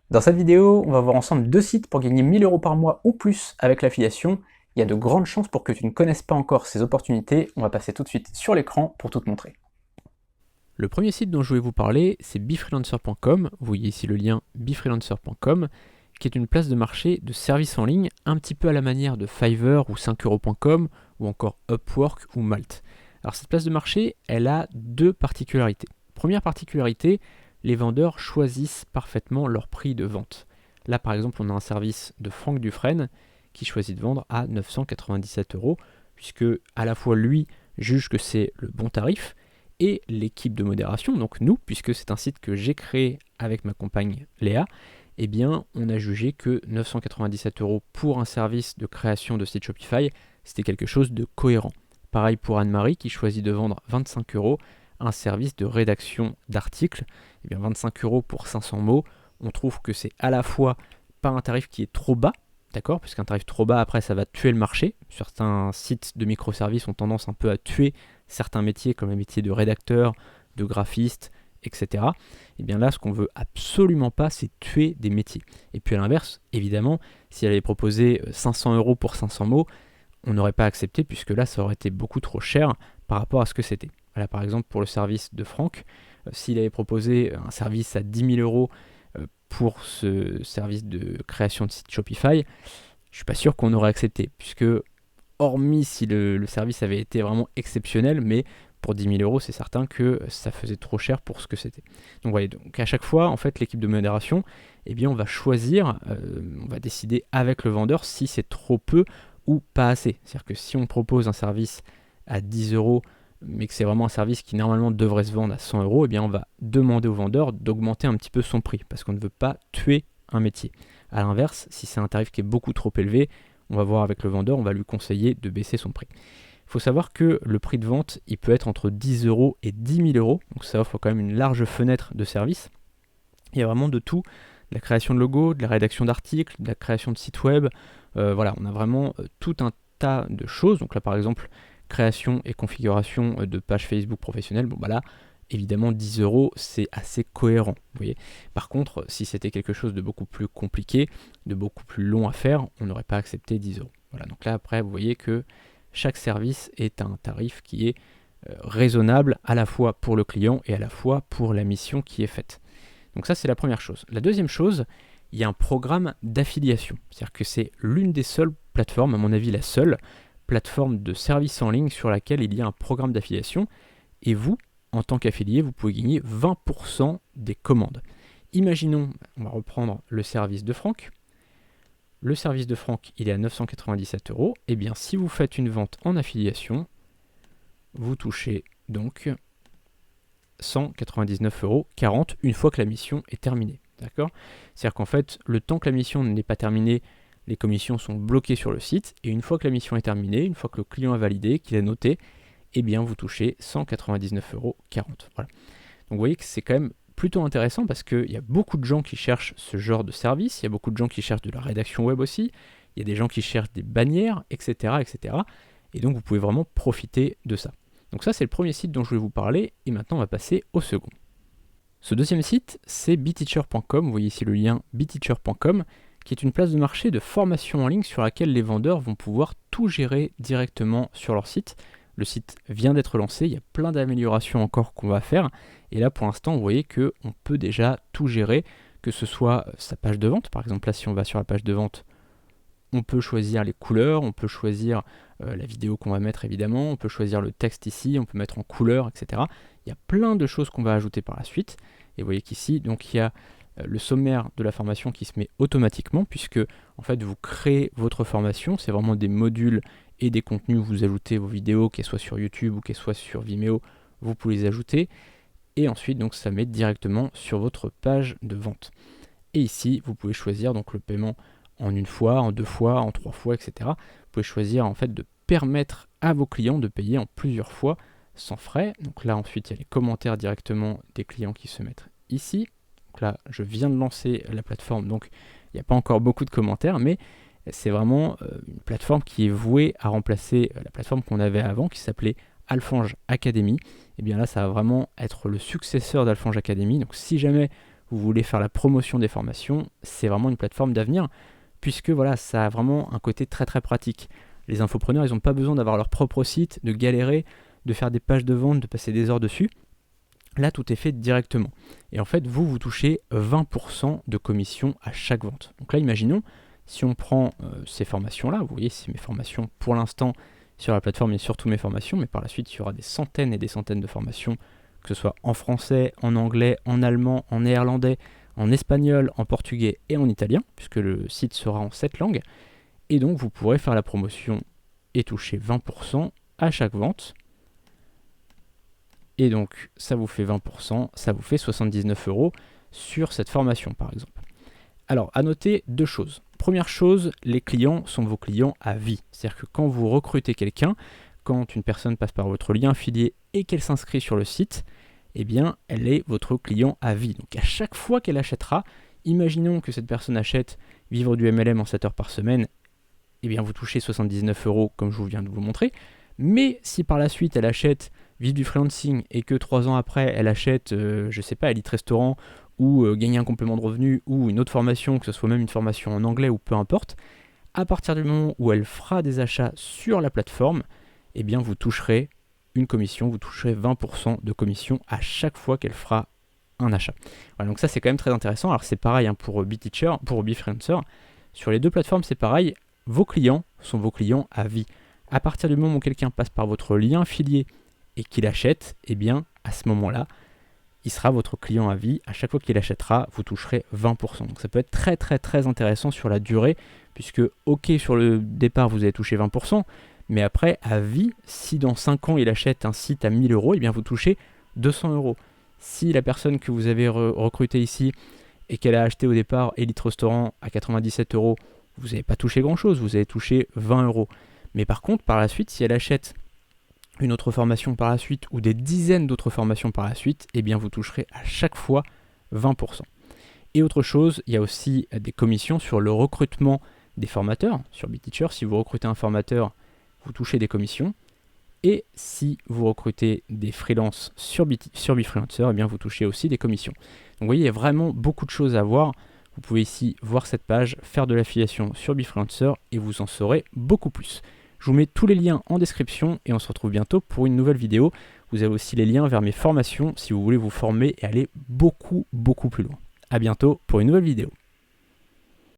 Dans cette vidéo, on va voir ensemble deux sites pour gagner 1000 euros par mois ou plus avec l'affiliation. Il y a de grandes chances pour que tu ne connaisses pas encore ces opportunités. On va passer tout de suite sur l'écran pour tout te montrer. Le premier site dont je voulais vous parler, c'est befreelancer.com. Vous voyez ici le lien befreelancer.com, qui est une place de marché de services en ligne, un petit peu à la manière de Fiverr ou 5euros.com ou encore Upwork ou Malt. Alors cette place de marché, elle a deux particularités. Première particularité, les vendeurs choisissent parfaitement leur prix de vente. Là par exemple, on a un service de Franck Dufresne qui choisit de vendre à 997 euros, puisque à la fois lui juge que c'est le bon tarif, et l'équipe de modération, donc nous, puisque c'est un site que j'ai créé avec ma compagne Léa, eh bien, on a jugé que 997 euros pour un service de création de site Shopify, c'était quelque chose de cohérent. Pareil pour Anne-Marie qui choisit de vendre 25 euros un service de rédaction d'articles. Eh bien, 25 euros pour 500 mots, on trouve que c'est à la fois pas un tarif qui est trop bas, d'accord, puisqu'un tarif trop bas, après, ça va tuer le marché. Certains sites de microservices ont tendance un peu à tuer certains métiers, comme les métiers de rédacteur, de graphiste, etc. Et bien là, ce qu'on veut absolument pas, c'est tuer des métiers. Et puis à l'inverse, évidemment, si elle avait proposé 500 euros pour 500 mots, on n'aurait pas accepté, puisque là, ça aurait été beaucoup trop cher par rapport à ce que c'était. Voilà, par exemple, pour le service de Franck, s'il avait proposé un service à 10 000 euros pour ce service de création de site Shopify, je suis pas sûr qu'on aurait accepté, puisque hormis si le service avait été vraiment exceptionnel, mais pour 10 000 euros, c'est certain que ça faisait trop cher pour ce que c'était. Donc voilà, donc à chaque fois, en fait, l'équipe de modération, eh bien, on va choisir, on va décider avec le vendeur si c'est trop peu ou pas assez. C'est-à-dire que si on propose un service à 10 euros, mais que c'est vraiment un service qui normalement devrait se vendre à 100 euros, eh bien, on va demander au vendeur d'augmenter un petit peu son prix, parce qu'on ne veut pas tuer un métier. A l'inverse, si c'est un tarif qui est beaucoup trop élevé, on va voir avec le vendeur, on va lui conseiller de baisser son prix. Il faut savoir que le prix de vente, il peut être entre 10 euros et 10 000 euros, donc ça offre quand même une large fenêtre de service. Il y a vraiment de tout, de la création de logos, de la rédaction d'articles, de la création de sites web. Voilà, on a vraiment tout un tas de choses. Donc là, par exemple, création et configuration de pages Facebook professionnelles. Bon, bah là, évidemment, 10 euros, c'est assez cohérent. Vous voyez. Par contre, si c'était quelque chose de beaucoup plus compliqué, de beaucoup plus long à faire, on n'aurait pas accepté 10 euros. Voilà, donc là, après, vous voyez que chaque service est un tarif qui est raisonnable à la fois pour le client et à la fois pour la mission qui est faite. Donc ça, c'est la première chose. La deuxième chose, il y a un programme d'affiliation. C'est-à-dire que c'est l'une des seules plateformes, à mon avis la seule, plateforme de service en ligne sur laquelle il y a un programme d'affiliation. Et vous, en tant qu'affilié, vous pouvez gagner 20% des commandes. Imaginons, on va reprendre le service de Franck. Le service de Franck, il est à 997 euros. Et bien, si vous faites une vente en affiliation, vous touchez donc 199,40 euros une fois que la mission est terminée. D'accord ? C'est-à-dire qu'en fait, le temps que la mission n'est pas terminée, les commissions sont bloquées sur le site. Et une fois que la mission est terminée, une fois que le client a validé, qu'il a noté, eh bien vous touchez 199,40 euros. Voilà. Donc vous voyez que c'est quand même plutôt intéressant parce qu'il y a beaucoup de gens qui cherchent ce genre de service, il y a beaucoup de gens qui cherchent de la rédaction web aussi, il y a des gens qui cherchent des bannières, etc. etc. Et donc vous pouvez vraiment profiter de ça. Donc ça c'est le premier site dont je voulais vous parler et maintenant on va passer au second. Ce deuxième site c'est bteacher.com, vous voyez ici le lien bteacher.com qui est une place de marché de formation en ligne sur laquelle les vendeurs vont pouvoir tout gérer directement sur leur site. Le site vient d'être lancé, il y a plein d'améliorations encore qu'on va faire. Et là, pour l'instant, vous voyez qu'on peut déjà tout gérer, que ce soit sa page de vente. Par exemple, là, si on va sur la page de vente, on peut choisir les couleurs, on peut choisir la vidéo qu'on va mettre évidemment, on peut choisir le texte ici, on peut mettre en couleur, etc. Il y a plein de choses qu'on va ajouter par la suite. Et vous voyez qu'ici, donc il y a le sommaire de la formation qui se met automatiquement, puisque en fait vous créez votre formation, c'est vraiment des modules et des contenus, vous ajoutez vos vidéos, qu'elles soient sur YouTube ou qu'elles soient sur Vimeo, vous pouvez les ajouter, et ensuite donc ça met directement sur votre page de vente. Et ici, vous pouvez choisir donc le paiement en une fois, en deux fois, en trois fois, etc. Vous pouvez choisir en fait de permettre à vos clients de payer en plusieurs fois sans frais. Donc là ensuite, il y a les commentaires directement des clients qui se mettent ici. Donc là, je viens de lancer la plateforme, donc il n'y a pas encore beaucoup de commentaires, mais c'est vraiment une plateforme qui est vouée à remplacer la plateforme qu'on avait avant, qui s'appelait Alphonge Academy. Et bien là, ça va vraiment être le successeur d'Alphonge Academy. Donc si jamais vous voulez faire la promotion des formations, c'est vraiment une plateforme d'avenir, puisque voilà, ça a vraiment un côté très très pratique. Les infopreneurs, ils n'ont pas besoin d'avoir leur propre site, de galérer, de faire des pages de vente, de passer des heures dessus. Là, tout est fait directement. Et en fait, vous touchez 20% de commission à chaque vente. Donc là, imaginons, si on prend ces formations-là, vous voyez, c'est mes formations pour l'instant sur la plateforme et sur toutes mes formations, mais par la suite, il y aura des centaines et des centaines de formations, que ce soit en français, en anglais, en allemand, en néerlandais, en espagnol, en portugais et en italien, puisque le site sera en 7 langues. Et donc, vous pourrez faire la promotion et toucher 20% à chaque vente. Et donc, ça vous fait 20%, ça vous fait 79 € sur cette formation, par exemple. Alors, à noter 2 choses. Première chose, les clients sont vos clients à vie. C'est-à-dire que quand vous recrutez quelqu'un, quand une personne passe par votre lien affilié et qu'elle s'inscrit sur le site, eh bien, elle est votre client à vie. Donc, à chaque fois qu'elle achètera, imaginons que cette personne achète vivre du MLM en 7 heures par semaine, eh bien, vous touchez 79 € comme je viens de vous montrer. Mais si par la suite, elle achète vivre du freelancing et que 3 ans après, elle achète, je sais pas, Elite Restaurant ou gagner un complément de revenu ou une autre formation, que ce soit même une formation en anglais ou peu importe, à partir du moment où elle fera des achats sur la plateforme, eh bien vous toucherez une commission, vous toucherez 20% de commission à chaque fois qu'elle fera un achat. Voilà, donc ça c'est quand même très intéressant. Alors c'est pareil pour BeTeacher, pour BeFreelancer. Sur les deux plateformes c'est pareil, vos clients sont vos clients à vie. À partir du moment où quelqu'un passe par votre lien affilié et qu'il achète, eh bien à ce moment-là, il sera votre client à vie. À chaque fois qu'il achètera, vous toucherez 20%. Donc ça peut être très très très intéressant sur la durée, puisque ok sur le départ vous allez toucher 20%, mais après à vie, si dans 5 ans il achète un site à 1000 €, eh bien vous touchez 200 €. Si la personne que vous avez recrutée ici et qu'elle a acheté au départ Elite Restaurant à 97 €, vous n'avez pas touché grand chose, vous avez touché 20 €. Mais par contre, par la suite, si elle achète une autre formation par la suite ou des dizaines d'autres formations par la suite, eh bien vous toucherez à chaque fois 20%. Et autre chose, il y a aussi des commissions sur le recrutement des formateurs. Sur BeTeacher, si vous recrutez un formateur, vous touchez des commissions. Et si vous recrutez des freelances sur BeFreelancer, eh bien vous touchez aussi des commissions. Donc vous voyez, il y a vraiment beaucoup de choses à voir. Vous pouvez ici voir cette page, faire de l'affiliation sur BeFreelancer et vous en saurez beaucoup plus. Je vous mets tous les liens en description et on se retrouve bientôt pour une nouvelle vidéo. Vous avez aussi les liens vers mes formations si vous voulez vous former et aller beaucoup plus loin. A bientôt pour une nouvelle vidéo.